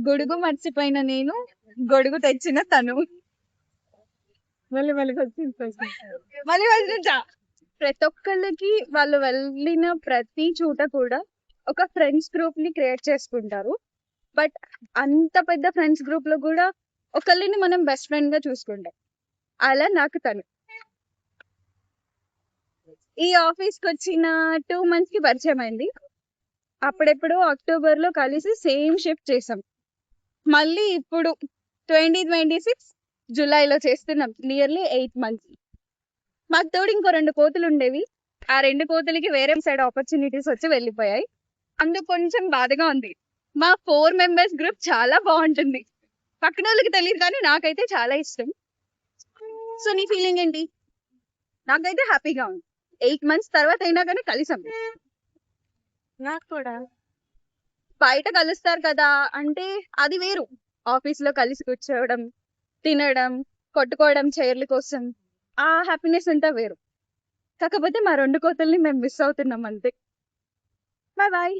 గొడుగు మర్చిపోయిన నేను, గొడుగు తెచ్చిన తను. మళ్ళీ మళ్ళీ మళ్ళీ వచ్చిందా? ప్రతి ఒక్కళ్ళకి వాళ్ళు వెళ్ళిన ప్రతి చోట కూడా ఒక ఫ్రెండ్స్ గ్రూప్ ని క్రియేట్ చేసుకుంటారు. బట్ అంత పెద్ద ఫ్రెండ్స్ గ్రూప్ లో కూడా ఒకళ్ళని మనం బెస్ట్ ఫ్రెండ్ గా చూసుకుంటాం. అలా నాకు తను. ఈ ఆఫీస్ కి వచ్చిన 2 months కి పరిచయం అయింది. అప్పుడెప్పుడు అక్టోబర్ లో కలిసి సేమ్ షిఫ్ట్ చేసాం. మళ్ళీ ఇప్పుడు 2026 జూలైలో చేస్తున్నాం. Nearly 8 months. మాకు తోడు ఇంకో 2 కోతులు ఉండేవి. ఆ 2 కోతులకి వేరే సైడ్ ఆపర్చునిటీస్ వచ్చి వెళ్ళిపోయాయి. అందుకు కొంచెం బాధగా ఉంది. మా 4 members గ్రూప్ చాలా బాగుంటుంది. పక్కన వాళ్ళకి తెలియదు కానీ నాకైతే చాలా ఇష్టం. సో నీ ఫీలింగ్ ఏంటి? నాకైతే హ్యాపీగా ఉంది. 8 months తర్వాత అయినా కానీ కలిసాం. నాకు కూడా బయట కలుస్తారు కదా అంటే అది వేరు. ఆఫీస్ లో కలిసి కూర్చోవడం, తినడం, కొట్టుకోవడం చైర్ల కోసం, ఆ హ్యాపీనెస్ అంతా వేరు. కాకపోతే మా 2 కోతుల్ని మేము మిస్ అవుతున్నాం అంతే. Bye bye.